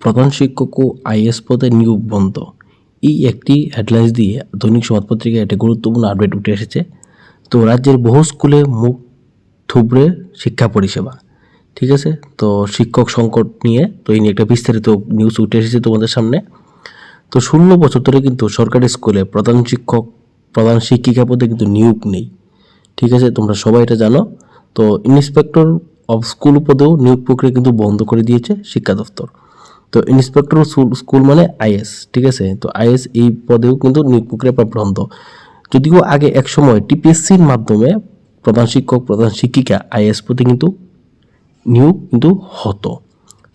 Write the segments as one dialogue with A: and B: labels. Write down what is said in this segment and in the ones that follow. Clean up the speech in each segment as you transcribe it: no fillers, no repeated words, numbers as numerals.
A: প্রধান শিক্ষক ও আইএস পদে নিয়োগ বন্ধ। এই একটি হেডলাইন্স দিয়ে দৈনিক সংবাদপত্রিকায় একটা গুরুত্বপূর্ণ আপডেট উঠে এসেছে। তো রাজ্যের বহু স্কুলে মুখ থুবড়ে শিক্ষা পরিষেবা, ঠিক আছে। তো শিক্ষক সংকট নিয়ে তো এই নিয়ে একটা বিস্তারিত নিউজ উঠে এসেছে তোমাদের সামনে। তো 16 বছর ধরে কিন্তু সরকারি স্কুলে প্রধান শিক্ষক, প্রধান শিক্ষিকা পদে কিন্তু নিয়োগ নেই, ঠিক আছে। তোমরা সবাই এটা জানো। তো ইন্সপেক্টর অফ স্কুল পদেও নিয়োগ প্রক্রিয়া কিন্তু বন্ধ করে দিয়েছে শিক্ষা দপ্তর। তো ইন্সপেক্টর স্কুল মানে আইএস, ঠিক আছে। তো আইএস এই পদেও কিন্তু নিয়োগ প্রক্রিয়া বন্ধ। যদিও আগে এক সময় টিপিএসসির মাধ্যমে প্রধান শিক্ষক, প্রধান শিক্ষিকা আইএস পদে কিন্তু নিয়োগ কিন্তু হতো।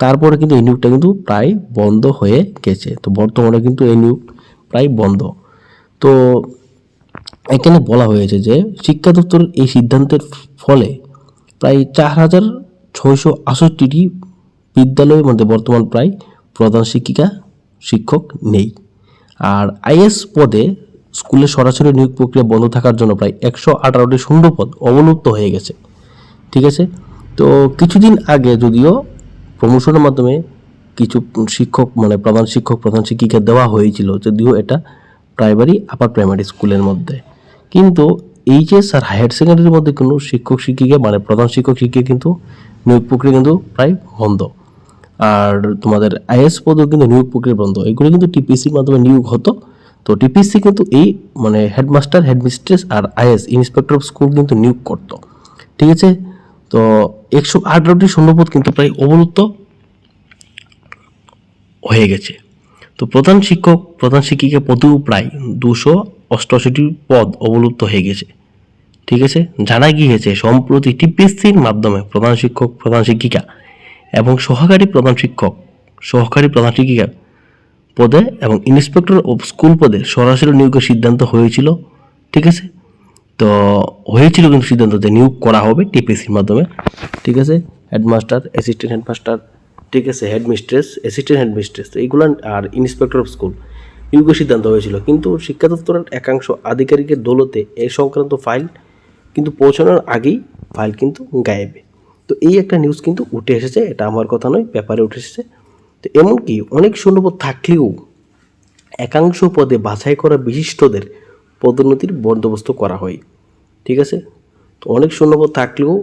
A: তারপরে কিন্তু এই নিয়োগটা কিন্তু প্রায় বন্ধ হয়ে গেছে। তো বর্তমানে কিন্তু এই নিয়োগ প্রায় বন্ধ। তো এখানে বলা হয়েছে যে শিক্ষা দপ্তরের এই সিদ্ধান্তের ফলে প্রায় 4,668টি বিদ্যালয়ের মধ্যে বর্তমান প্রায় প্রধান শিক্ষক নেই। আর আইএস পদে স্কুলে সরাসরি নিয়োগ প্রক্রিয়া বন্ধ থাকার জন্য প্রায় 118টি শূন্য পদ অবলুপ্ত হয়ে গেছে, ঠিক আছে। তো কিছুদিন আগে যদিও প্রমোশনের মাধ্যমে কিছু শিক্ষক মানে প্রধান শিক্ষক, প্রধান শিক্ষিকা দেওয়া হয়েছিল, যদিও এটা প্রাইমারি, আপার প্রাইমারি স্কুলের মধ্যে। কিন্তু এইচএস আর হায়ার সেকেন্ডারির মধ্যে কোনো শিক্ষক শিক্ষিকা মানে প্রধান শিক্ষক শিক্ষিকা কিন্তু নিয়োগ প্রক্রিয়া কিন্তু প্রায় বন্ধ। আর তোমাদের আইএস পদও কিন্তু নিয়োগ প্রক্রিয়া বন্ধ। এগুলো কিন্তু টিপিসির মাধ্যমে নিয়োগ হতো। তো টিপিসি কিন্তু এই মানে হেডমাস্টার, হেডমিস্ট্রেস আর আইএস ইন্সপেক্টর অফ স্কুল কিন্তু নিয়োগ করতো, ঠিক আছে। তো 118টি শূন্যপদ কিন্তু প্রায় অবলুপ্ত হয়ে গেছে। তো প্রধান শিক্ষক, প্রধান শিক্ষিকা পদেও প্রায় 288টি পদ অবলুপ্ত হয়ে গেছে, ঠিক আছে। জানা গিয়েছে সম্প্রতি টিপিএসসির মাধ্যমে প্রধান শিক্ষক, প্রধান শিক্ষিকা এবং সহকারী প্রধান শিক্ষক, সহকারী প্রধান শিক্ষিকা পদে এবং ইন্সপেক্টর অফ স্কুল পদে সরাসরি নিয়োগের সিদ্ধান্ত হয়েছিল, ঠিক আছে। তো হয়েছিল কিন্তু সিদ্ধান্ত যে নিয়োগ করা হবে টিপিএসসির মাধ্যমে, ঠিক আছে। হেডমাস্টার, অ্যাসিস্ট্যান্ট হেডমাস্টার, ঠিক আছে, হেডমিস্ট্রেস, অ্যাসিস্ট্যান্ট হেডমিস্ট্রেস, তো এইগুলো আর ইন্সপেক্টর অফ স্কুল নিয়োগের সিদ্ধান্ত হয়েছিল। কিন্তু শিক্ষা দপ্তরের একাংশ আধিকারিকের দৌলতে এই সংক্রান্ত ফাইল কিন্তু পৌঁছানোর আগেই ফাইল কিন্তু গায়েবে। তো এই একটা নিউজ কিন্তু উঠে এসেছে, এটা আমার কথা নয়, পেপারে উঠে এসেছে। তো এমনকি অনেক শূন্যপদ থাকলেও একাংশ পদে বাছাই করা বিশিষ্টদের পদোন্নতির বন্দোবস্ত করা হয়, ঠিক আছে। তো অনেক শূন্যপদ থাকলেও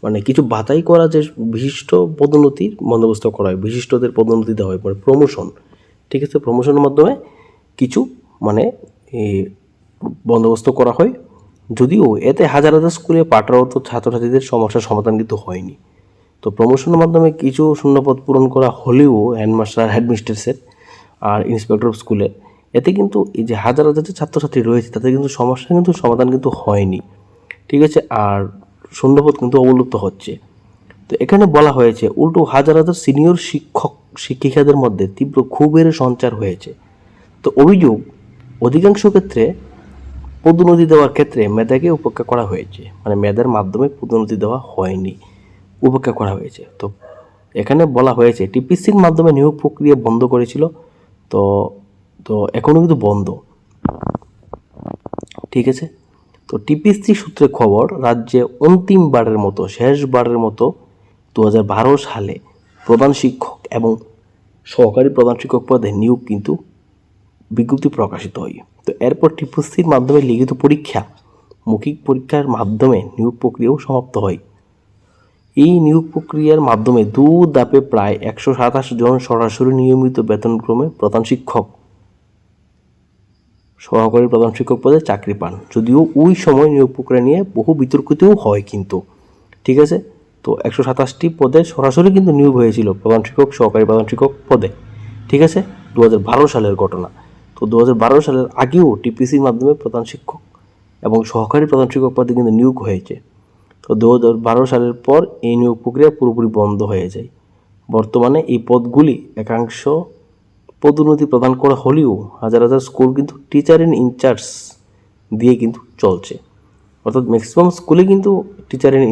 A: মানে কিছু বাছাই করা যে বিশিষ্ট পদোন্নতির বন্দোবস্ত করা হয়, বিশিষ্টদের পদোন্নতি দেওয়া হয়, মানে প্রমোশন, ঠিক আছে। প্রমোশনের মাধ্যমে কিছু মানে বন্দোবস্ত করা হয়। যদিও এতে হাজার হাজার স্কুলে পাঠরত ছাত্রছাত্রীদের সমস্যার সমাধান কিন্তু হয়নি। তো প্রমোশনের মাধ্যমে কিছু শূন্যপদ পূরণ করা হলেও হেডমাস্টার, হেডমিস্ট্রেসের আর ইন্সপেক্টর অফ স্কুলের, এতে কিন্তু এই যে হাজার হাজার যে ছাত্রছাত্রী রয়েছে তাদের কিন্তু সমস্যা কিন্তু সমাধান কিন্তু হয়নি, ঠিক আছে। আর শূন্যপদ কিন্তু অবলুপ্ত হচ্ছে। তো এখানে বলা হয়েছে উল্টো হাজার হাজার সিনিয়র শিক্ষক শিক্ষিকাদের মধ্যে তীব্র ক্ষোভের সঞ্চার হয়েছে। তো অভিযোগ, অধিকাংশ ক্ষেত্রে পদোন্নতি দেওয়ার ক্ষেত্রে মেধাকে উপেক্ষা করা হয়েছে, মানে মেধার মাধ্যমে পদোন্নতি দেওয়া হয়নি, উপেক্ষা করা হয়েছে। তো এখানে বলা হয়েছে টিপিসির মাধ্যমে নিয়োগ প্রক্রিয়া বন্ধ করেছিল, তো তো এখনও কিন্তু বন্ধ, ঠিক আছে। তো টিপিসি সূত্রে খবর, রাজ্যে অন্তিমবারের মতো, শেষবারের মতো 2012 সালে প্রধান শিক্ষক এবং সহকারী প্রধান শিক্ষক পদে নিয়োগ কিন্তু বিজ্ঞপ্তি প্রকাশিত হয়। তো এরপর টিপিসির মাধ্যমে লিখিত পরীক্ষা, মৌখিক পরীক্ষার মাধ্যমে নিয়োগ প্রক্রিয়াও সমাপ্ত হয়। এই নিয়োগ প্রক্রিয়ার মাধ্যমে 2 ধাপে প্রায় 127 জন সরাসরি নিয়মিত বেতনক্রমে প্রধান শিক্ষক, সহকারী প্রধান শিক্ষক পদে চাকরি পান। যদিও ওই সময় নিয়োগ প্রক্রিয়া নিয়ে বহু বিতর্কিতও হয় কিন্তু, ঠিক আছে। তো 127টি পদে সরাসরি কিন্তু নিয়োগ হয়েছিল প্রধান শিক্ষক, সহকারী প্রধান শিক্ষক পদে, ঠিক আছে। 2012 সালের ঘটনা। তো 2012 সালের আগেও টিপিসির মাধ্যমে প্রধান শিক্ষক এবং সহকারী প্রধান শিক্ষক পদে কিন্তু নিয়োগ হয়েছে। তো 2012 সালের পর এই নিয়োগ প্রক্রিয়া পুরোপুরি বন্ধ হয়ে যায়। বর্তমানে এই পদগুলি একাংশ পদোন্নতি প্রদান করা হলেও হাজার হাজার স্কুল কিন্তু টিচার ইন ইনচার্জ দিয়ে কিন্তু চলছে। অর্থাৎ ম্যাক্সিমাম স্কুলে কিন্তু teacher in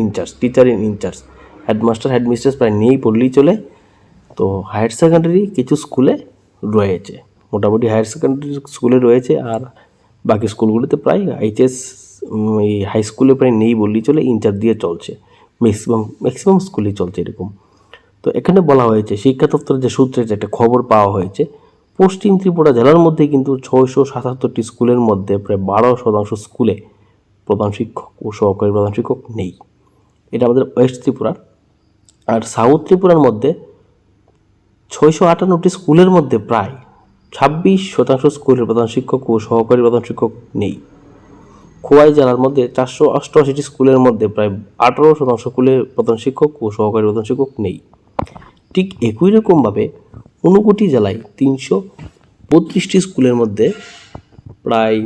A: in charge, headmaster, headmistress প্রায় নেই বললেই চলে। তো হায়ার সেকেন্ডারি কিছু স্কুলে রয়েছে, মোটামুটি হায়ার সেকেন্ডারি স্কুলে রয়েছে, আর বাকি স্কুলগুলিতে প্রায় এইচএস, এই হাই স্কুলে প্রায় নেই বললেই চলে, ইনচার্জ দিয়ে চলছে। ম্যাক্সিমাম স্কুলেই চলছে এরকম। তো এখানে বলা হয়েছে শিক্ষা দপ্তরের যে সূত্রে যে একটা খবর পাওয়া হয়েছে, পশ্চিম ত্রিপুরা জেলার মধ্যে কিন্তু 677টি স্কুলের মধ্যে প্রায় 12% স্কুলে প্রধান শিক্ষক ও সহকারী প্রধান শিক্ষক নেই। এটা আমাদের ওয়েস্ট ত্রিপুরার। আর সাউথ ত্রিপুরার মধ্যে 658টি স্কুলের মধ্যে প্রায় 26% স্কুলের প্রধান শিক্ষক ও সহকারী প্রধান শিক্ষক নেই। খোয়াই জেলার মধ্যে 488টি স্কুলের মধ্যে প্রায় 18% স্কুলের প্রধান শিক্ষক ও সহকারী প্রধান শিক্ষক নেই। ঠিক একই রকমভাবে ঊনকোটি জেলায় 332টি স্কুলের মধ্যে প্রায়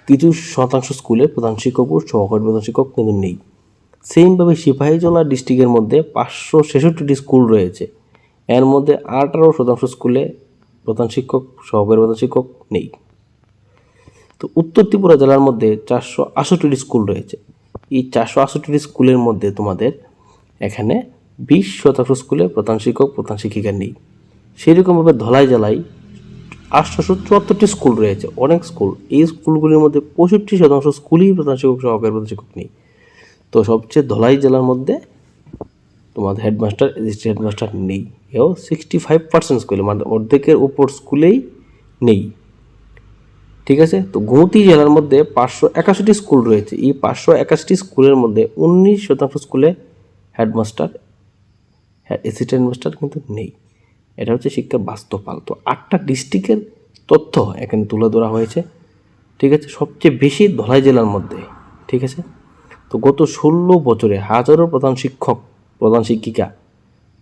A: 30% স্কুলে প্রধান শিক্ষক ও সহকারী প্রধান শিক্ষক কিন্তু নেই। সেমভাবে সিপাহীজলা ডিস্ট্রিক্টের মধ্যে 566টি স্কুল রয়েছে, এর মধ্যে 18% স্কুলে প্রধান শিক্ষক সহকারী প্রধান শিক্ষক নেই। তো উত্তর ত্রিপুরা জেলার মধ্যে 468টি স্কুল রয়েছে, এই 468টি স্কুলের মধ্যে তোমাদের এখানে 20% স্কুলে প্রধান শিক্ষক প্রধান শিক্ষিকা নেই। সেরকমভাবে ধলাই জেলায় 874টি স্কুল রয়েছে, অনেক স্কুল। এই স্কুলগুলির মধ্যে 65% স্কুলেই প্রধান শিক্ষক সহকারী প্রধান শিক্ষক নেই। তো সবচেয়ে ধলাই জেলার মধ্যে তোমাদের হেডমাস্টার অ্যাসিস্ট্যান্ট হেডমাস্টার নেই, এও 65% স্কুলে, মানে অর্ধেকের উপর স্কুলেই নেই। ঠিক আছে। তো গৌতি জেলার মধ্যে 581টি স্কুল রয়েছে, এই 581টি স্কুলের মধ্যে 19% স্কুলে হেডমাস্টার অ্যাসিস্ট্যান্ট হেডমাস্টার কিন্তু নেই। এটা হচ্ছে শিক্ষার বাস্তব হাল। তো 8টা ডিস্ট্রিক্টের তথ্য এখানে তুলে ধরা হয়েছে। ঠিক আছে। সবচেয়ে বেশি ধলাই জেলার মধ্যে। ঠিক আছে। তো গত 16 বছরে হাজারো প্রধান শিক্ষক প্রধান শিক্ষিকা,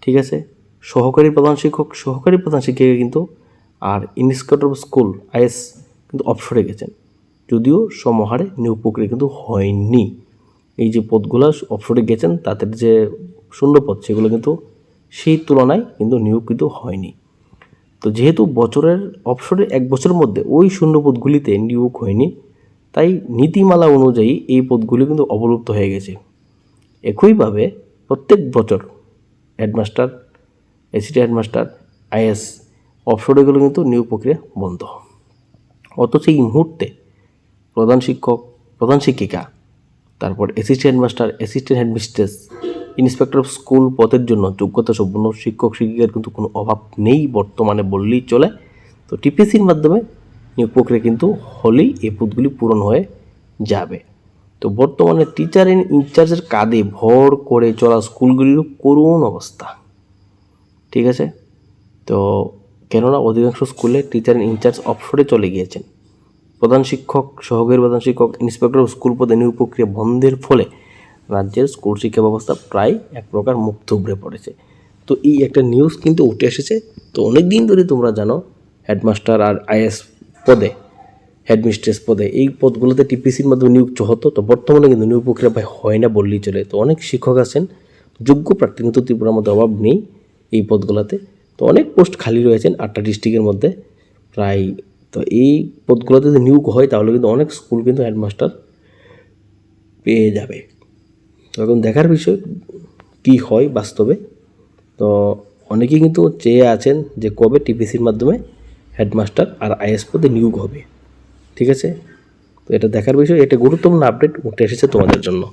A: ঠিক আছে, সহকারী প্রধান শিক্ষক সহকারী প্রধান শিক্ষিকা কিন্তু আর ইন্সপেক্টর অফ স্কুল আইএস কিন্তু অবসরে গেছেন, যদিও সমহারে নিয়োগ প্রক্রিয়া কিন্তু হয়নি। এই যে পদগুলো অবসরে গেছেন তাদের যে শূন্য পদ সেগুলো কিন্তু সেই তুলনায় কিন্তু নিয়োগ কিন্তু হয়নি। তো যেহেতু বছরের অবসরে 1 বছরের মধ্যে ওই শূন্য পদগুলিতে নিয়োগ হয়নি, তাই নীতিমালা অনুযায়ী এই পদগুলি কিন্তু অবলুপ্ত হয়ে গেছে। একইভাবে প্রত্যেক বছর হেডমাস্টার অ্যাসিস্ট্যান্ট হেডমাস্টার আইএস অবসরেগুলো কিন্তু নিয়োগ প্রক্রিয়া বন্ধ। অথচ এই মুহূর্তে প্রধান শিক্ষক প্রধান শিক্ষিকা, তারপর assistant headmaster assistant headmistress, inspector of school পদের জন্য যোগ্যতা সম্পন্ন শিক্ষক শিক্ষিকার কিন্তু কোনো অভাব নেই বর্তমানে বললেই চলে। তো টিপিসির মাধ্যমে নিয়োগ প্রক্রিয়া কিন্তু হলেই এই পদগুলি পূরণ হয়ে যাবে। তো বর্তমানে টিচার ইন ইনচার্জের কাঁধে ভর করে চলা স্কুলগুলিরও করুণ অবস্থা। ঠিক আছে। তো কেননা অধিকাংশ স্কুলে টিচার ইন ইনচার্জ অবসরে চলে গিয়েছেন। প্রধান শিক্ষক সহকারী প্রধান শিক্ষক ইন্সপেক্টর স্কুল পদে নিয়োগ প্রক্রিয়া বন্ধের ফলে রাজ্যের স্কুল শিক্ষা ব্যবস্থা প্রায় এক প্রকার মুখ থুবড়ে পড়েছে। তো এই একটা নিউজ কিন্তু উঠে এসেছে। তো অনেক দিন ধরে তোমরা জানো হেডমাস্টার আর আইএস পদে, হেডমিস্ট্রেস পদে, এই পদগুলোতে টিপিসির মাধ্যমে নিয়োগ হতো। তো বর্তমানে কিন্তু নিয়োগ প্রক্রিয়া প্রায় হয় না বললেই চলে। তো অনেক শিক্ষক আছেন, যোগ্য প্রার্থী কিন্তু ত্রিপুরার মধ্যে অভাব নেই এই পদগুলোতে। তো অনেক পোস্ট খালি রয়েছেন 8টা ডিস্ট্রিক্টের মধ্যে প্রায়। তো এই পদগুলোতে যদি নিয়োগ হয় তাহলে কিন্তু অনেক স্কুল কিন্তু হেডমাস্টার পেয়ে যাবে। তো এখন দেখার বিষয় কী হয় বাস্তবে। তো অনেকেই কিন্তু চেয়ে আছেন যে কবে টিপিসির মাধ্যমে হেডমাস্টার আর আইএস পদে নিয়োগ হবে। ঠিক আছে। তো এটা দেখার বিষয়, এটা গুরুত্বপূর্ণ আপডেট উঠে এসেছে তোমাদের জন্য।